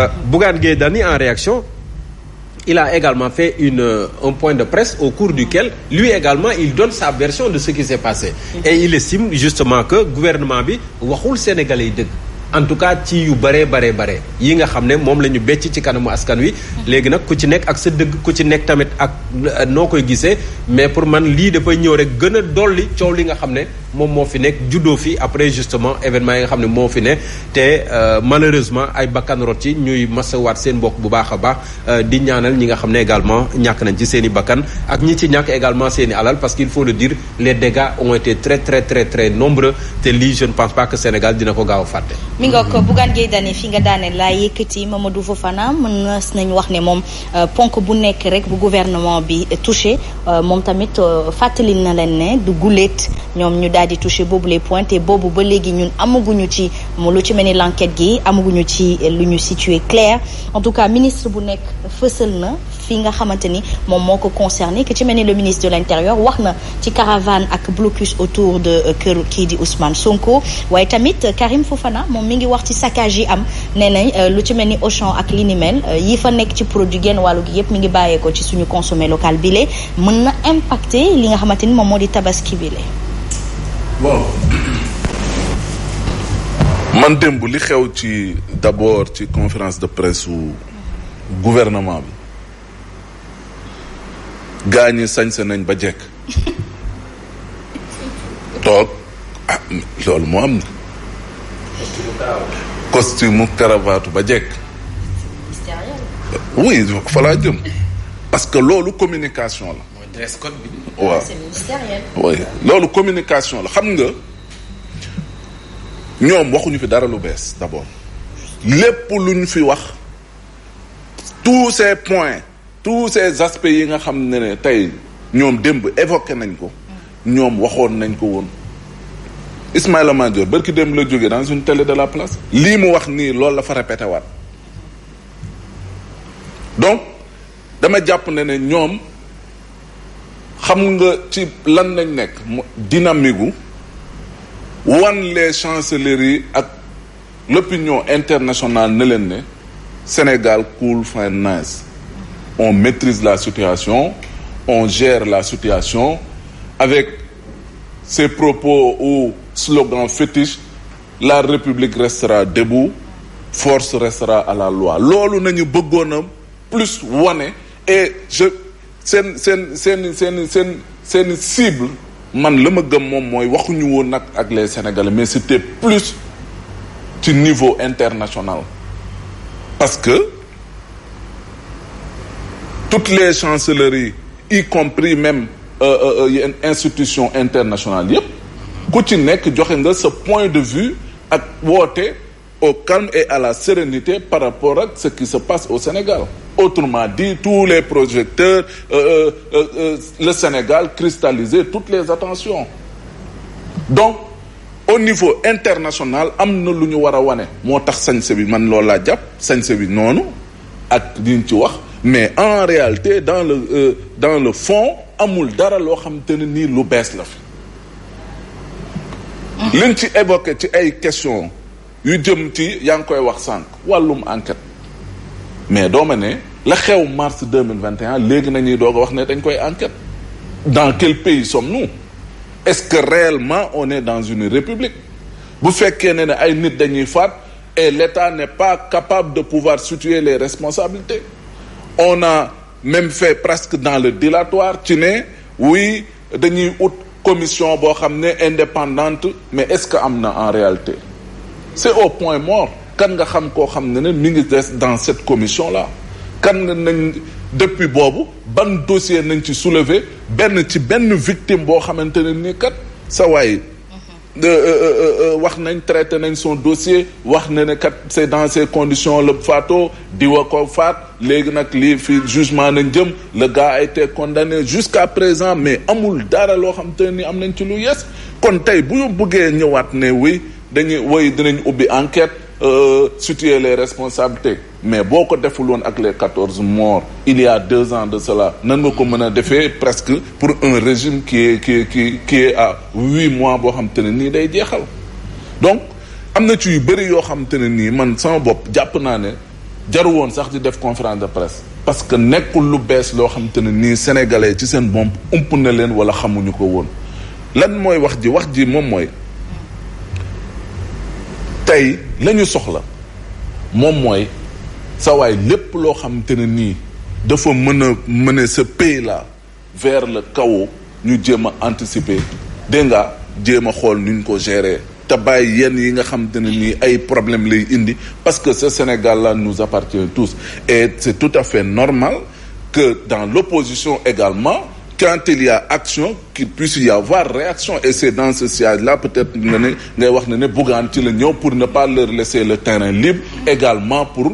Bougane Gueye Dany en réaction il a également fait un point de presse au cours duquel lui également il donne sa version de ce qui s'est passé et il estime justement que gouvernement bi waxul sénégalais yi dëgg en tout cas ci yu bare yi nga xam ne moom la ñu becc ci kanamu askan wi léegi nag ku ci nekk ak sa dëgg ku ci nekk tamit ak noo koy gisee mais pour man lii dafay ñëw rek gën a dolli coow li nga xam ne moom moo fi nekk juddoo fi après justement événement yi nga xam ne moo fi ne te malheureusement ay bakkan rot ci ñuy masawaat seen mbokk bu baax a baax di ñaanal ñi nga xam ne également ñàkk nañ ci seen i bakkan ak ñi ci ñàkk également seen i alal parce qu'il faut le dire les dégâts ont été très nombreux te lii je ne pense pas que Sénégal dina ko gaaw a fàtte. mi nga ko Bougane Gueye Dany fi nga daane laa yëkkati Mamadou Fofana mën nañ wax ne moom ponk bu nekk rek bu gouvernement bi touché moom tamit fàttali na leen ne du guléet ñoom ñu daal di touché boobu les points te boobu ba léegi ñun amaguñu ci lu ci mel ni l'enquête gi amaguñu ci lu ñu situé clair en tout cas ministre bu nekk fësal na fi nga xamante ni moom moo ko concerné que ci mel ni le ministre de l'intérieur wax na ci caravane ak blocus autour de kër kii di Ousmane Sonko waaye tamit Karim Fofana moom mi ngi wax ci saccage yi am nee nañ lu ci mel ni Auchan ak li ni mel yi fa nekk ci produit genn wàllu gi yëpp mi ngi bàyyeekoo ci suñu consommé local bile mën na impacter li nga xamante ni moom moo di tabaski bile. bon man démb li xew ci d'abord ci conférence de presse su gouvernement bi gaa ñi sañse nañ ba jekk toog loolu moo am na costume cravate ba jekk oui fa laa jëm parce que loolu communication la. mooy dress code bi. waaw c'est ministériel. oui loolu communication la xam nga ñoom waxuñu fi dara lu bees d'abord lépp luñ fi wax tous ces points tous ces aspects yi nga xam ne tey ñoom démb évoqué nañ ko ñoom waxoon nañ ko woon Ismaïla Madior barki démb la jógee dans une télé de la place lii mu wax nii loolu la fa répété waat donc dama jàpp ne ñoom xam nga ci lan lañ nekk dynamique gu wan les chancelleries ak l'opinion internationale ne leen ne Sénégal cool fine nice on maîtrise la situation on gère la situation avec ces propos ou slogans fétiches la République restera debout force restera à la loi loolu nañu bëggoon a plus wane et seen cible man la ma gëm moom mooy waxuñu woon nag ak les Sénégalais mais c'était plus ci niveau international parce que toutes les chancelleries y compris même yenn institutions internationales yépp ku ci nekk joxe nga sa point de vue ak woote au calme et à la sérénité par rapport ak ce qui se passe au Sénégal autrement dit tous les projecteurs le Sénégal cristallisait toutes les attentions donc au niveau international am na lu ñu war a wane moo tax sañse bi man loolu laa jàpp sañse bi noonu ak liñ ci wax mais en réalité dans le fond amul dara loo xamante ne nii lu bees la fi liñ ci évoqué ci ay questions yu jëm ci yaa ngi koy wax sànq wàllum enquête mais dooma ne la xew mars 2021 léegi nañuy doog a wax ne dañ koy enquête dans quel pays sommes-nous est-ce que réellement on est dans une république bu fekkee ne ay nit dañuy faat et l'État n'est pas capable de pouvoir situer les responsabilités on a même fait presque dans le dilatoire ci ne oui dañuy ut commission boo xam ne indépendante mais est-ce que am na en réalité c'est au point mort kan nga xam koo xam ne mi ngi des dans cette commission là kan nga nañ depuis boobu ban dossier nañ ci soulever benn victime boo xamante ne ni kat sa waay wax nañ traité nañ son dossier wax na ne kat c'est dans ces conditions la faatoo diwa ko faat léegi nag lii fi jugement nañ jëm le gars a été condamné jusqu'à présent mais amul dara loo xam te ni am nañ ci lu yes kon tey bu ñu bëggee ñëwaat ne oui dinañ ubbi enquête situer les responsabilités mais boo ko deful woon ak les 14 morts il y a 2 ans de cela nan nga ko mën a defee presque pour un régime qui est à 8 mois boo xam te ne nii day jeexal donc am na ci yu bëri yoo xam te ne nii man sama bopp jàpp naa ne jaru woon sax di def conférence de presse parce que nekkul lu bees loo xamante ne nii sénégalais ci seen bopp ump na leen wala xamuñu ko woon lan mooy wax ji moom mooy tey la ñu soxla moom mooy sa waay lépp loo xamante ne nii dafa mën a mener ce pays là vers le chaos ñu jéem a anticiper dégg nga jéem a xool nuñ ko gérer te bàyyi yenn yi nga xamante ne nii ay problème lay indi parce que ce Sénégal là nous appartient tous et c'est tout à fait normal que dans l'opposition également quand il y a action qu'il puisse y avoir réaction et c'est dans ce siège-là peut-être nga ne ngay wax ne Bougane ci la ñëw pour ne pas leur laisser le terrain libre également pour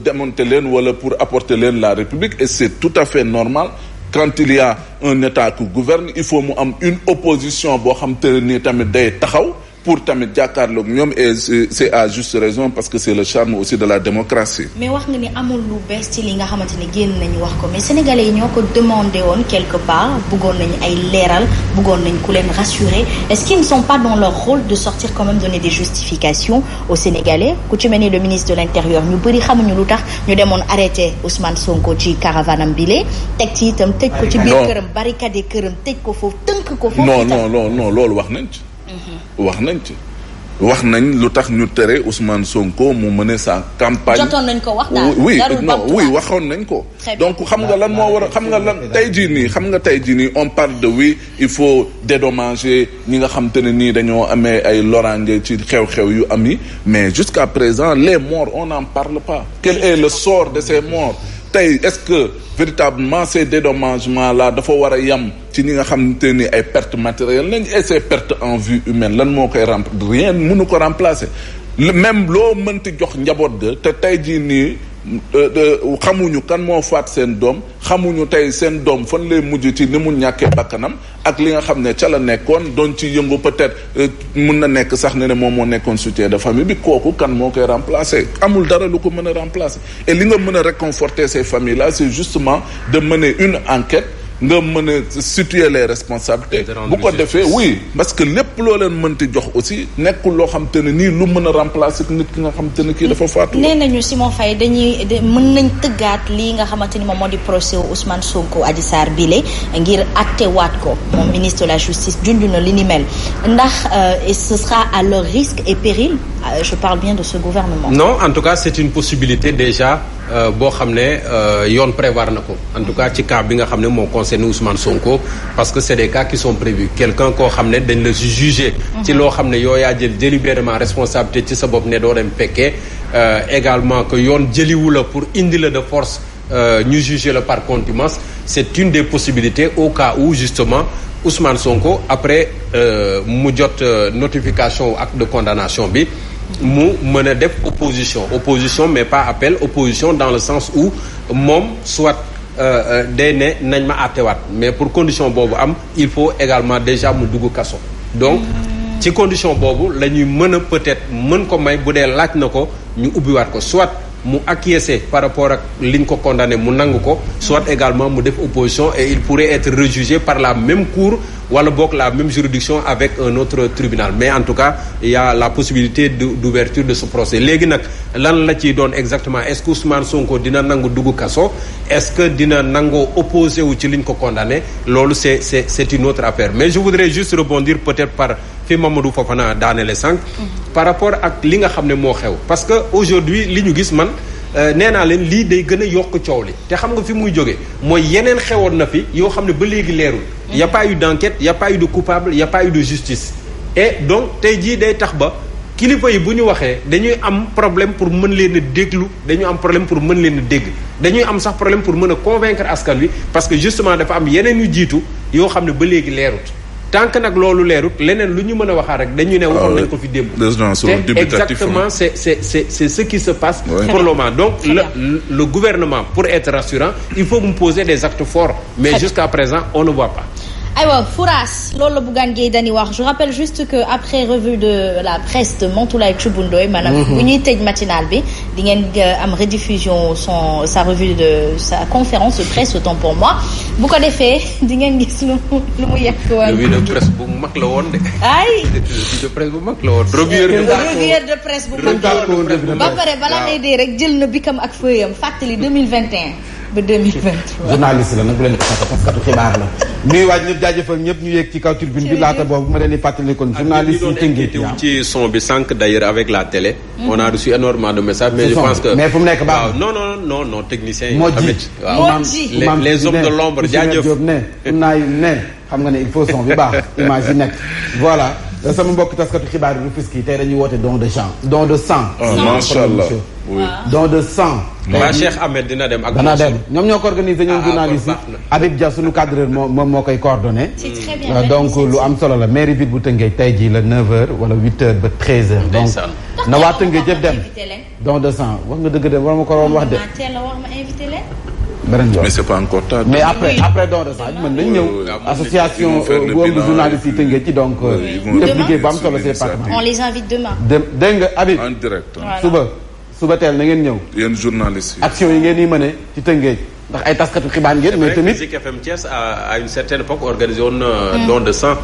démonter leen wala pour apporter leen la République et c'est tout à fait normal quand il y a un État qui gouverne il faut mu am une opposition boo xam te ni tamit day taxaw pour tamit jàkkaarloog ñoom et c'est à juste raison parce que c'est le charme aussi de la démocratie. mais wax nga ni amul lu bees ci li nga xamante ni génn nañu wax ko mais sénégalais yi ñoo ko demandé woon quelque part bëggoon nañu ay leeral bëggoon nañu ku leen rassurer est-ce qu'ils ne sont pas dans leur rôle de sortir quand même donner des justifications aux Sénégalais ku ci mel ni le ministre de l'Intérieur ñu bëri xamuñu lu tax ñu demoon arrêté Ousmane Sonko ci caravane am bile teg ci itam tëj ko ci biir këram barricade këram tëj ko foofu tënk ko foofu. non loolu wax nañ ci. wax nañ lu tax ñu tere Ousmane Sonko mu mener sa campagne. jotoon nañ ko wax daal. oui waxoon nañ ko. donc xam nga lan moo war a xam nga lan tey jii nii on parle de oui il faut dédommager ñi nga xam te ne nii dañoo amee ay loraange ci xew-xew yu am yi mais jusqu'à présent les morts on n'en parle pas. quel est le sort de ces morts tey est-ce que véritablement ces dédommagements là dafa war a yam ci ñi nga xamante ni ay pertes matérielles lañ et ces pertes en vie humaine lan moo koy rien mënu ko remplacer même loo mënti jox njaboot ga te tey jii nii xamuñu kan moo faat seen doom xamuñu tey seen doom fan lay mujj ci ni mu ñàkkee bakkanam ak li nga xam ne ca la nekkoon doon ci yëngu peut-être mun na nekk sax ne moom moo nekkoon soutien de famille bi kooku kan moo koy remplacer amul dara lu ko mën a remplacer et li nga mën a réconforter ces familles là c'est justement de mener une enquête nga mën a situer les responsabilités bu ko defee oui parce que lépp loo leen mënti jox aussi nekkul loo xam te ne nii lu mën a remplacer nit ki nga xam te ne kii dafa faatu. nee nañu Simon Faye mën nañ tëggaat lii nga xamante ni moom moo di procès Ousmane Sonko Adji Sarr bile ngir attewaat ko moom ministre de la justice junj na li ni mel ndax et ce sera à leur risque et péril je parle bien de ce gouvernement. non en tout cas c'est une possibilité déjà boo xam ne yoon prévoir na ko en tout cas ci cas bi nga xam ne moo concerne Ousmane Sonko parce que c'est des cas qui sont prévus quelqu'un koo xam ne dañ la juger ci loo xam ne yoo yaa jël délibérément responsabilité ci sa bopp ne doo dem fekkee également que yoon jëliwu la pour indi la de force ñu juger la par contumace c'est une des possibilités au cas où justement Ousmane Sonko après mu jot notification acte de condamnation bi mu mën a def opposition mais pas appel opposition dans le sens où moom soit day ne nañ ma àttewaat mais pour condition boobu am il faut également déjà mu dugg kaso donc ci condition boobu la ñuy mën a peut-être mën ko may bu dee laaj na ko ñu ubbiwaat ko soit mu acquiescer par rapport ak liñ ko condamné mu nangu ko soit également mu def opposition et il pourrait être rejugé par la même cour wala boog la même juridiction avec un autre tribunal mais en tout cas il y a la possibilité d'ouverture de ce procès léegi nag lan la ciy doon exactement est-ce que Ousmane Sonko dina nangu dugg kaso est-ce que dina nangoo opposé wu ci liñ ko condamné loolu c'est une autre affaire mais je voudrais juste rebondir peut-être par fi Mamadou Fofana daanele sànq par rapport ak li nga xam ne moo xew parce que aujourd'hui li ñu gis man nee naa leen lii day gën a yokk coow li te xam nga fi muy jógee mooy yeneen xewoon na fi yoo xam ne ba léegi leerul y a pas eu d'enquête y a pas eu de coupable y a pas eu de justice et donc tey jii day tax ba kilifa yi bu ñu waxee dañuy am problème pour mën leen a déglu dañuy am problème pour mën leen a dégg dañuy am sax problème pour mën a convaincre askan wi parce que justement dafa am yeneen yu jiitu yoo xam ne ba léegi leerut tant que nag loolu leerut leneen lu ñu mën a waxaat rek dañu ne waxoon nañ ko fi démb te exactement c'est ce qui se passe pour le moment donc le gouvernement pour être rassurant il faut me poser des actes forts mais jusqu'à présent on ne voit pas aywa Fouras loolu la Bougane Gueye Dany wax je rappelle juste que après revue de la presse de Mantoulaye Thioub Ndoye maanaam bu ñuy tëj matinal bi di ngeen am rediffusion sa revue de sa conférence de presse autant pour moi bu ko defee di ngeen gis lu mu yekk woon. revue de presse bu mag la woon de. ay revue de presse bu mag la woon. revue de presse bu mag la woon ba pare balaa ngay dee rek jël na bikam ak feuillam fàttali 2021 ba 2023. journaliste la nag bu leen ko fàtte parce que xibaar la. nuyu waaj ñëpp jaajëfal ñëpp ñu yéeg ci kaw tribune bi laata boobu ma leen di fàttali kon journaliste yi tënkee ci son bi sànq d'ailleurs avec la télé. on a reçu énormément de messages mais je pense que. mais fu mu nekk baax non technicien yi. moo ji les hommes de l'ombre jaajëf ne xam nga ne il faut son bi baax image yi nekk voilà sama mbokk taskatu xibaar yi Rufisque yi tey dañuy woote don de sang. macha allah oui. don de sang. waa Cheikh Ahmed dina dem ak. dana dem ñoom ñoo ko organisé ñoom journaliste yi. Habib Dia sunu cadreur moom moo koy coordonné. c'est très bien donc lu am solo la mairie ville bu Tëngéej tey jii la 9h wala 8h ba 13h. donc na waa Tëngéej yëpp dem. don de sang wax nga dëgg de war ma ko doon wax de. mais c'est pas encore tard. mais après don de sang mën nañu ñëw. association bu ëmb journaliste yi Tëngéej ci donc. def liggéey bu am solo ci département. on les invite demain. dégg nga Habib. en direct. suba teel na ngeen ñëw. yéen journalistes yi. action yi ngeen di mëne ci Tëngéej ndax ay taskatu xibaar ngeen. mais tamit Zik FM Thiès à une certaine époque organisé woon don de sang.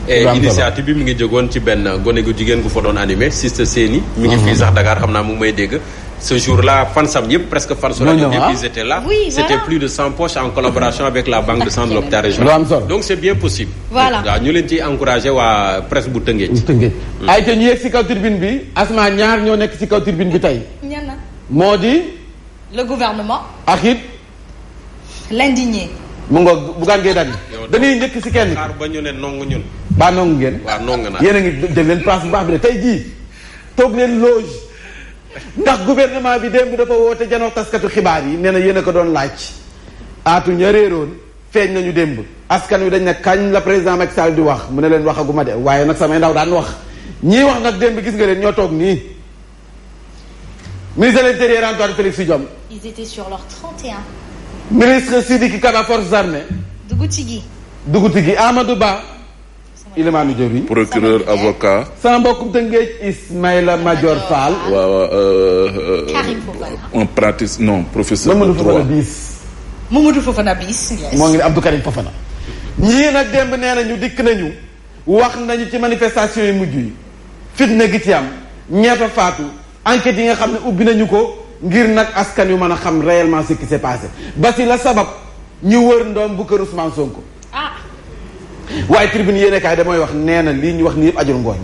et initiative bi mi ngi jógoon ci benn gone gu jigéen gu fa doon animé Siste Séni. mi ngi fii sax Dakar xam naa mu ngi may dégg. ce jour-là fansam yëpp presque fans rajo bi ils étaient là. Oui, c'était voilà. plus de 100 poches en collaboration avec la banque de sang de l'hôpital régional. Donc c'est bien possible. Voilà waaw ñu leen ciy encouragé waa presse bu Tëngéej. ay te ñu yegg si kaw tribune bi asma ñaar ñoo nekk si kaw tribune bi tey. moo di. le gouvernement. ak it. l'indigné. mu ngoog Bougane Gueye Dany. dañuy njëkk si kenn. xaar ba ñu ne nongu ñun. ba nongu ngeen. waaw nongu naa yéen a ngi jël leen place bu baax bi de tey jii toog leen loge. ndax gouvernement bi démb dafa woote janoo taskatu xibaar yi nee na yéen a ko doon laaj aatu ña réeroon feeñ nañu démb askan wi dañ ne kañ la président Macky Sall di wax mu ne leen waxaguma de waaye nag samay ndaw daan wax ñii wax nag démb gis nga leen ñoo toog nii ministre de l'intérieur Antoine Félix Diome. Ils étaient sur leur 31. ministre Sidiki Kaba forces armées. Dugutigi. Amadou Ba. Ilimanu Diori. procureur avocat. sama mbokkum Tëngéej Ismaïla Madior Fall. Karim Fofana. un pratique non professeur de droit. Mamadou Fofana bis. moo ngi ne Abdou Karim Fofana. ñii nag démb nee nañu dikk nañu wax nañu ci manifestation yi mujj yi fitna gi ci am ñeeta faatu enquête yi nga xam ne ubbi nañu ko ngir nag askan yu mën a xam réellement ce qui s'est passé ba si la sabab ñu wër ndoom bu kër Ousmane Sonko. waaye tribune yéene kaay damooy wax nee na lii ñu wax ni yëpp ajul ngooñ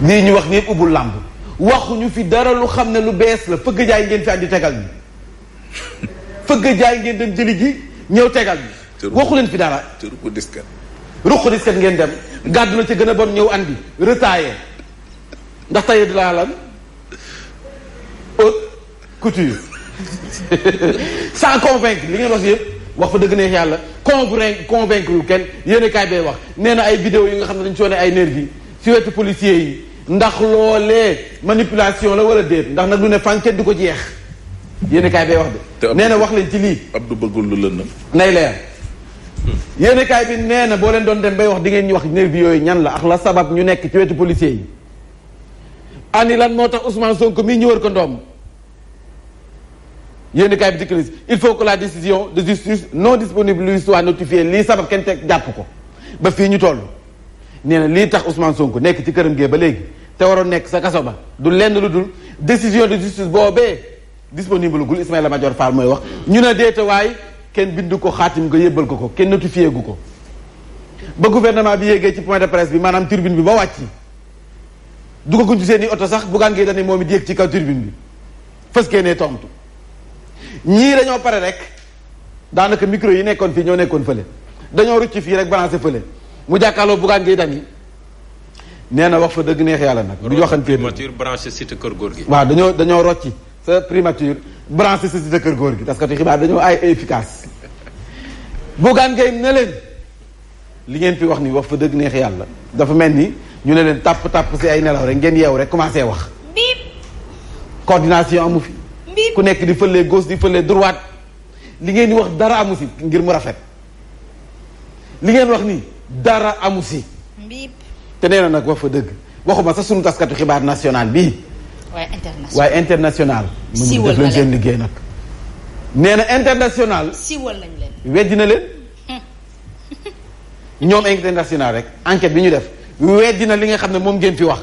lii ñu wax ni yëpp ubbul làmb waxuñu fi dara lu xam ne lu bees la fëgg jaay ngeen fi andi tegal bi fëgg jaay ngeen dem jëli ji ñëw tegal bi waxu leen fi dara te ruq disket ngeen dem gàddu na ci gën a bon ñëw andi retaillé ndax taillé de la lan haute couture sans convaincre li ngeen wax yëpp wax fa dëgg neex yàlla convaincre yu kenn yéen kaay bee wax nee na ay vidéo yi nga xam ne dañu soone ay nervi si wetu policiers yi ndax loolee manipulation la wala déet ndax nag lu ne fànket du ko jeex yéen kaay bee wax de nee na wax leen ci lii Abdou bëggul lu lëndëm nay leer yéen kaay bi nee na boo leen doon dem bay wax di ngeen ñu wax nervi yooyu ñan la ak la sabab ñu nekk ci wetu policiers yi ani lan moo tax Ousmane Sonko mii ñu wër ko ndoom yéen kaay bi dikk na il faut que la décision de justice non disponible lui soit notifiée lii sabab kenn teg jàpp ko ba fii ñu toll nee na lii tax Ousmane Sonko nekk ci këram gee ba léegi te waroon nekk sa kaso ba du lenn lu dul décision de justice boobee disponible gul Ismaïla Madior Fall mooy wax ñu ne deetawaay kenn bind ko xaatim ko yëbbal ko kenn notifié gu ko ba gouvernement bi yéegee ci point de presse bi maanaam turbine bi ba wàcc dugaguñ ci seen i oto sax Bougane Gueye Dany moom it yéeg ci kaw turbine bi fës kee ne tontu ñii dañoo pare rek daanaka micro yi nekkoon fii ñoo nekkoon fële dañoo rucc fii rek balancé fële mu jàkkaarloo Bougane Gueye Dany nee na wax fa dëgg neex yàlla nag. du waxantee primature branché cité kër góor gi. waaw dañoo rocci sa primature branché sa cité kër góor gi parce que xibaar dañoo ay efficace Bougane Gueye ne leen li ngeen fi wax ni wax fa dëgg neex yàlla dafa mel ni ñu ne leen tàpp si ay nelaw rek ngeen yeewu rek commencé wax. biip coordination amu fi. ku nekk di fëlee gauche di fëlee droite li ngeen di wax dara amu si ngir mu rafet li ngeen wax nii dara amu si. mbiip. te nee na nag wax fa dëgg waxuma sax sunu taskatu xibaar national bii. waaye international. siiwal mu def leen seen liggéey nag. nee na international. siiwal nañ leen. weddi na leen. ñoom international rek enquête bi ñu def weddi na li nga xam ne moom ngeen fi wax.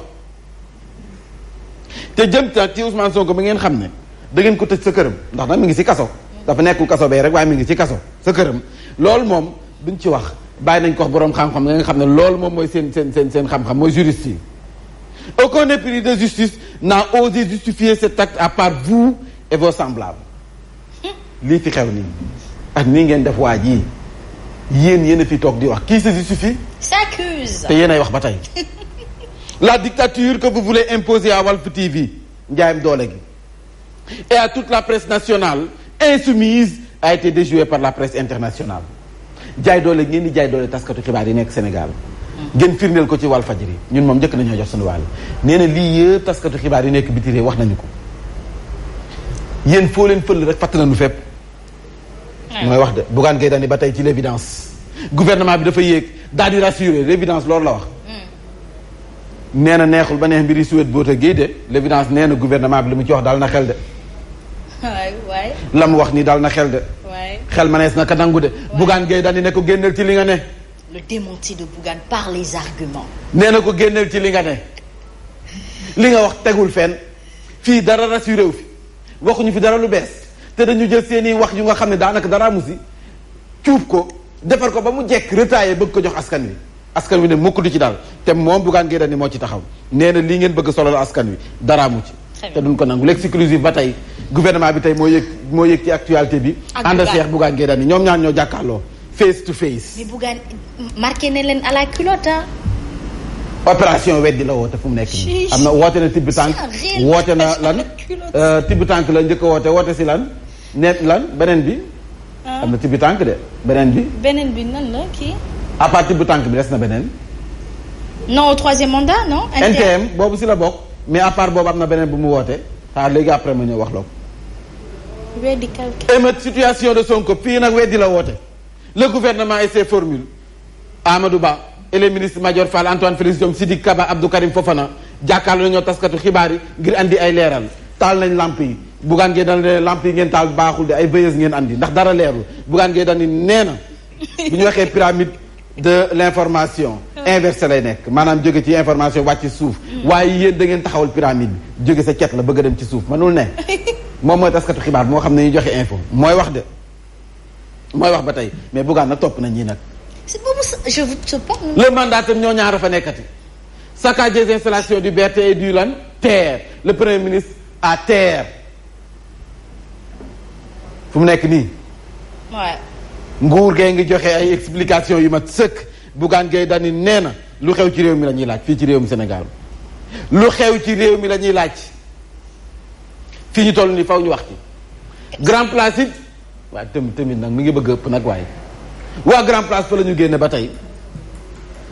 te jëm nag ci Ousmane Sonko bi ngeen xam ne da ngeen ko tëj sa këram ndax nag mi ngi si kaso. dafa nekkul kaso bee rek waaye mi ngi ci kaso sa këram loolu moom duñ ci wax bàyyi nañ ko wax boroom xam-xam nga xam ne loolu moom mooy seen xam-xam mooy juriste yi. Aucun épris de justice n'a osé justifier cet acte à part vous et vos semblables. lii fi xew nii ak nii ngeen def waa ji yéen a fi toog di wax qui se justifie. s'accuse. te yéen ay wax ba tey. La dictature que vous voulez imposer à Walf TV njaayam doole gi et à toute la presse nationale insoumise a été déjouée par la presse internationale. jaay doole ngeen di jaay doole taskatu xibaar yi nekk Sénégal. ngeen firndeel ko ci Walfadjri ñun moom njëkk nañoo jox suñu wàll. nee na lii yëpp taskatu xibaar yi nekk biti réew wax nañu ko. yéen foo leen fël rek fàtt nañu fépp. mooy wax de Bougane Gueye Dany ba tey ci l'évidence gouvernement bi dafa yéeg daal di rassurer l'évidence loolu la wax. nee na neexul ba neex mbiri Sweet Beauté Gueye de l'évidence nee na gouvernement bi li mu ci wax daal na xel de. waay. la mu wax nii daal na xel de. waay. xel ma nees na ka nangu de. Bougane Gueye Dany ne ko génneel ci li nga ne. le démenti de Bougane par les arguments. nee na ko génneel ci li nga ne. li nga wax tegul fenn fii dara rassuré wu fi waxuñu fi dara lu bees te dañu jël seeni wax yu nga xam ne daanaka dara amu si cuub ko defar ko ba mu jekk retaillé bëgg ko jox askan wi. askan wi ne mukk du ci daal te moom Bougane Gueye Dany moo ci taxaw nee na lii ngeen bëgg solal askan wi dara mu ci. te duñ ko nangu l'exclusif ba tey gouvernement bi tey moo yëg ci actualité bi. ànd Cheikh Bougane Gueye Dany ñoom ñaar ñoo jàkkaarloo face to face. mais Bougane marqué na leen à la culotte. opération weddi la woote fu mu nekk nii. am na woote na tibb tànk woote na lan tibb tànk la njëkk a woote si lan net lan beneen bi. am na tibb tànk de beneen bi. beneen bi nan la kii. à part tibb tànk bi des na beneen. non au troisième mandat non. NTM boobu si la bokk mais à part boobu am na beneen bu mu woote xaar léegi après ma ñëw wax la ko. weddi calcul. émeute situation de Sonko fii nag weddi la woote le gouvernement et ses formules Amadou Ba et les ministres Madior Fall Antoine Félix Diome Sidiki Kaba Abdou Karim Fofana jàkkaarloo nañoo taskatu xibaar yi ngir andi ay leeral taal nañ lamp yi Bougane Gueye Dany ne lamp yi ngeen taal baaxul de ay veilleuses ngeen andi ndax dara leerul Bougane Gueye Dany nee na bu ñu waxee pyramide de l'information inversé lay nekk maanaam jóge ci information wàcc ci suuf waaye yéen da ngeen taxawal pyramide bi jóge sa cet la bëgg a dem ci suuf mënul ne moom mooy taskatu xibaar moo xam ne ñu joxe info mooy wax de mooy wax ba tey mais Bougane nag topp na ñii nag. c'est boobu je te pense. le mandataire ñoo ñaara fa nekkati saccage des installations du BRT et du lan terre le premier ministre à terre fu mu nekk nii. waaw. nguur gee ngi joxe ay explications yu mat sëkk Bougane Gueye Dany nee na lu xew ci réew mi la ñuy laaj fii ci réewum Sénégal lu xew ci réew mi la ñuy laaj fii ñu toll nii faw ñu wax ci grand place it waaye tamit nag mi ngi bëgg ëpp nag waaye waa grand place fa la ñu génne ba tey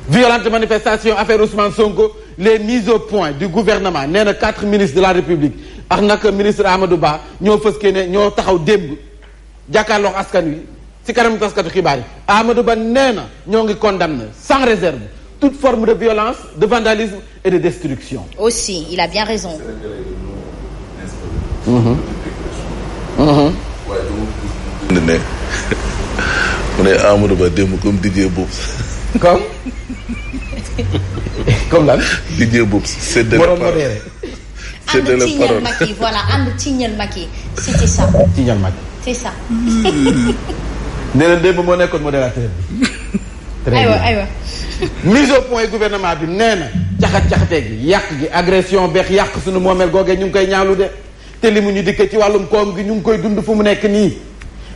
violente manifestation affaire Ousmane Sonko les mises au point du gouvernement nee na 4 ministres de la République ak nag ministre Amadou Ba ñoo fëskee ne ñoo taxaw démb jàkkaarloo askan wi ci kanam taskatu xibaar yi Amadou Ba nee na ñoo ngi condamné sans réserve toute forme de violence de vandalisme et de destruction. aussi il a bien raison. ne mu ne Amadou Ba démb comme Didier Boubs. comme lan. Didier Boubs séddale parole séddale ànd Tignal Macky voilà ànd Tignal Macky c'était ça. Tignal Macky c'est ça. nee na démb moo nekkoon modérateur bi. très bien aywa. mise au point gouvernement bi nee na caxat-caxatee gi yàq gi agression beex yàq suñu moomeel googee ñu ngi koy ñaawlu de te li mu ñu dikkee ci wàllum koom gi ñu ngi koy dund fu mu nekk nii.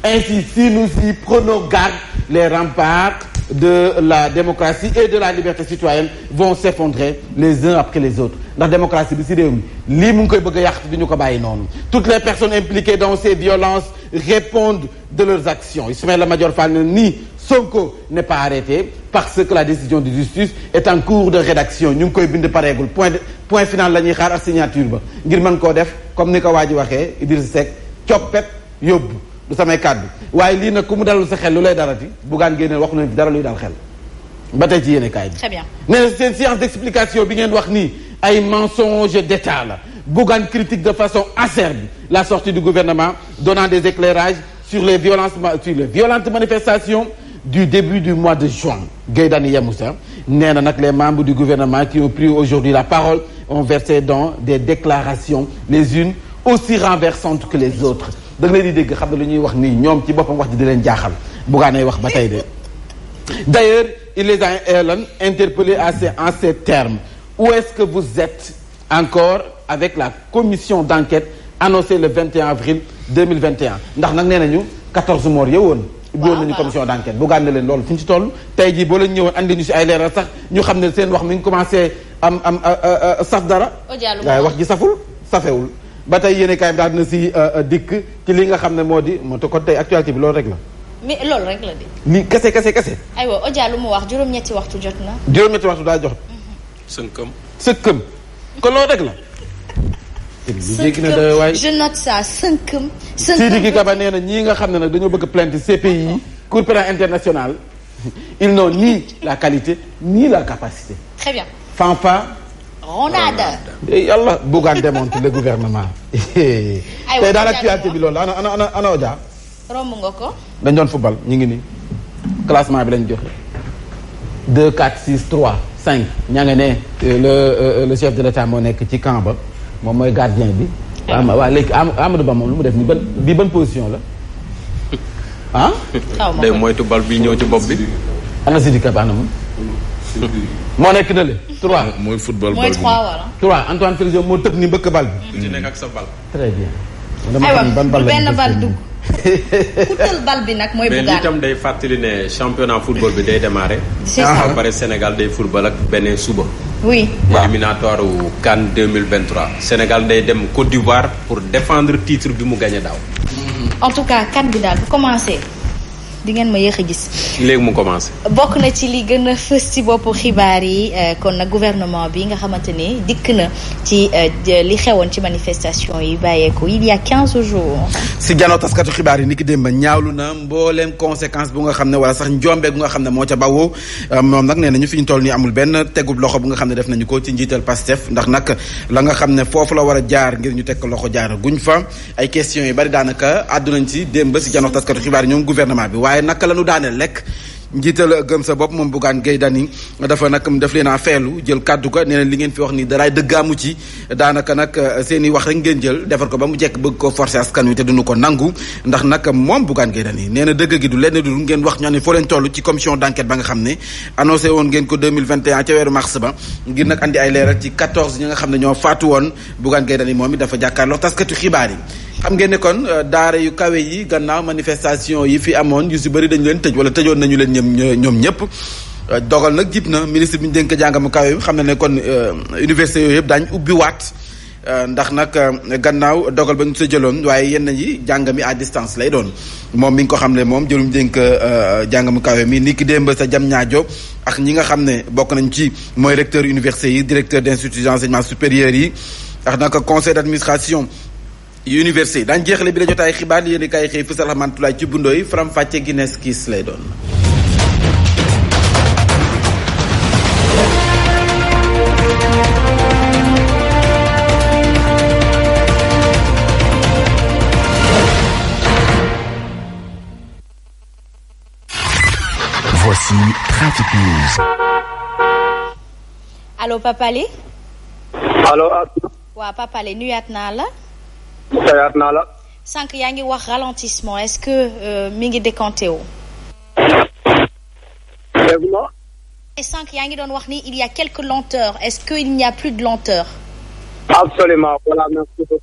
Ainsi, si nous y prenons garde, les remparts de la démocratie et de la liberté citoyenne vont s'effondrer les uns après les autres. ndax démocratie bi ci réew mi lii mu ngi koy bëgg a yàq te duñu ko bàyyi noonu. Toutes les personnes impliquées dans ces violences répondent de leurs actions. Ismaïla Madior Fall ne ni Sonko n'est pas arrêté parce que la décision de justice est en cours de rédaction ñu ngi koy bind pareegul point final la ñuy xaar ak signature ba ngir mën koo def comme ni ko waa ji waxee Idrissa Seck coppet yóbbu. du samay kàddu waaye lii nag ku mu dalul sa xel lu lay dalati Bougane Gueye wax nañu dara luy dal xel ba tey ci yéene kaay bi. très bien nee na seen séance d'explication bi ngeen wax nii ay mensonges d'État la Bougane critique de façon acerbe la sortie du gouvernement donnant des éclairages sur les violentes manifestations du début du mois de juin. Gueye Dany Yamoussa nee na nag les membres du gouvernement qui ont pris aujourd'hui la parole ont versé dans des déclarations les unes aussi renversantes que les autres da nga leen di dégg xam ne lu ñuy wax nii ñoom ci boppam wax ji di leen jaaxal Bougane ay wax ba tey de. D'ailleurs il les a interpellés en ces termes où est-ce que vous êtes encore avec la commission d'enquête annoncée le 21 avril 2021 ndax nag nee nañu 14 morts yowoon ibbi woon nañu commission d'enquête Bougane ne leen loolu fi ñu ci toll tey jii boo leen ñëwoon andi ñu si ay leeral sax ñu xam ne seen wax mi ngi commencé am saf dara waaye wax ji safewul ba tey yéene kaay bi daal dina si dikk ci li nga xam ne moo di moo te kon tey actualité bi loolu rek la mais loolu rek la de. li kese. aywa Odia lu mu wax juróom-ñetti waxtu jot na. juróom-ñetti waxtu daa jot. sënkëm kon loolu rek la. je note ça sënkëm. Sidiki Kaba nee na ñii nga xam ne nag dañoo bëgg plainte CPI Cour pénale internationale ils n'ont ni la qualité ni la capacité. très bien. Fanfa. Ronada. yàlla Bougane démonte le gouvernement. tey daal actualité bi loolu ana Odia. romb nga ko. dañ doon football ñu ngi nii classement bi lañ joxe 2 4 6 3 5 ñaa nga ne le chef de l'État moo nekk ci camp ba moom mooy gardien bi. waaw léegi Amadou Ba moom lu mu def ni ban position la ah. day moytu bal bi ñëw ci bopp bi. ana Sidiki Kaba moom. moo nekk na le 3. mooy football mooy 3 wala. 3 Antoine Félix moo tëb ni mbëkk bal bi. ci nekk ak sa bal. très bien. aywa benn bal dugg. ku tël bal bi nag mooy Bougane. mais lii tam day fàttali ne championnat football bi day démarrer. c'est ça ba pare Sénégal day football ak beneen suba. oui. éliminatoire wu CAN 2023. Sénégal day dem Côte d'Ivoire pour défendre titre bi mu gagné daaw. en tout cas CAN bi daal bu commencé di ngeen ma yéex a gis. léegi mu commencé. bokk na ci li gën a fës ci boppu xibaar yi kon nag gouvernement bi nga xamante ni dikk na ci li xewoon ci manifestation yi bàyyeeku il y a 15 jours. si janoo taskatu xibaar yi ni ki démb ñaawlu na mbooleem conséquence bu nga xam ne wala sax njombe bu nga xam ne moo ca bawoo moom nag nee nañu fi ñu toll nii amul benn tegub loxo bu nga xam ne def nañu ko ci njiital Pastef ndax nag la nga xam ne foofu la war a jaar ngir ñu teg loxo jaar guñ fa ay questions yu bari daanaka àddu nañ ci démb si janoo taskatu xibaar yi ñoom gouvernement bi waaye naka la ñu daaneel lekk njiital gëm sa bopp moom Bougane Gueye Dany dafa nag daf leen a feelu jël kàddu ko nee na li ngeen fi wax nii daraay dëggaamu ci daanaka nag seen i wax rek ngeen jël defar ko ba mu jekk bëgg ko forcer askan wi te duñu ko nangu ndax nag moom Bougane Gueye Dany nee na dëgg gi du lenn du ngeen wax ñoo ne foo leen toll ci commission d'enquête ba nga xam ne annoncé woon ngeen ko 2021 ca weeru mars ba ngir nag andi ay leeral ci 14 ñi nga xam ne ñoo faatu woon Bougane Gueye Dany moom it dafa jàkkaarloo taskatu xibaar yi xam ngeen ne kon daara yu kawe yi gannaaw manifestation yi fi amoon yu si bëri dañu leen tëj wala tëjoon nañu leen ñoom ñëpp dogal nag jib na ministre bi ñu dénk jàngam kawe bi xam na ne kon université yooyu yëpp daañu ubbi waat ndax nag gannaaw dogal ba ñu sa jëloon waaye yenn yi jàngami à distance lay doon moom mi ngi ko xam ne moom jëlum dénk jàngam kawe mi ni ki démb sa jam ñaajo ak ñi nga xam ne bokk nañ ci mooy recteur université yi directeur d'institut d'enseignement supérieur yi ak nag conseil d'administration université daañu jeexale bi la jotaay xibaar yéen i kaay xëy fësal xamantulaay ci bundooy faram fàcce Guinness kiis lay doon. Voici Trafic News. allo Papa Ali. allo. waaw Papa Ali nuyaat naa la. nuyaat naa la. sànq yaa ngi wax ralentissement est-ce que mi ngi décanté wu. dégg nga. et sànq yaa ngi doon wax ni il y a quelques lenteurs est-ce que il n'y a plus de lenteur. absolument voilà merci beaucoup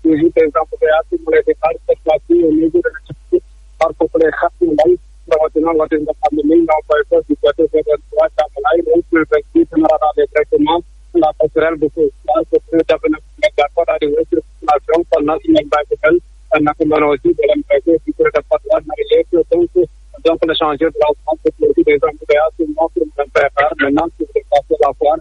toujours des embouteillages qui voulaient départs cette fois-ci au niveau de la par contre les xat yu ndaw rawatina wate nga xam ne ni ñoo koy ko du côté VDN3 Diamalaye donc le 26 général directement la passerelle bu ko là c'est dafa na nga ko daal di wér circulation kon nag ñu bàyyi xel nag noonu aussi de leen fekk ci côté Patte na yéeg donc le changer de la France c'est des embouteillages qui montrent une préparer maintenant sur le passé la foire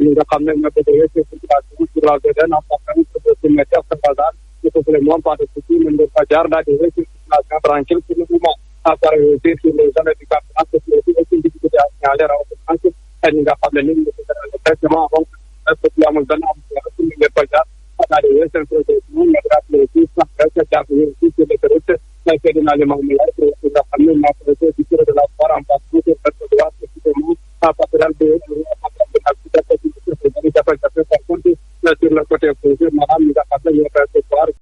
ñi nga xam ne ñoo bëgg a wér circulation sur la VDN en passant sur le cimetière Saint-Lazare il faut vraiment pas de souci mën nga fa jaar daal di wér circulation tranquille pour le moment. À part aussi sur les zones du carburant, c'est aussi une difficulté à signaler rawatina ñi nga xam ne ni ñu ngi traitement donc est-ce que amul benn am pour ñu ko jaar xanaa de seen projet bi ñu ngi rappelé aussi sax jaar aussi sur les routes Seydina Limamou Laye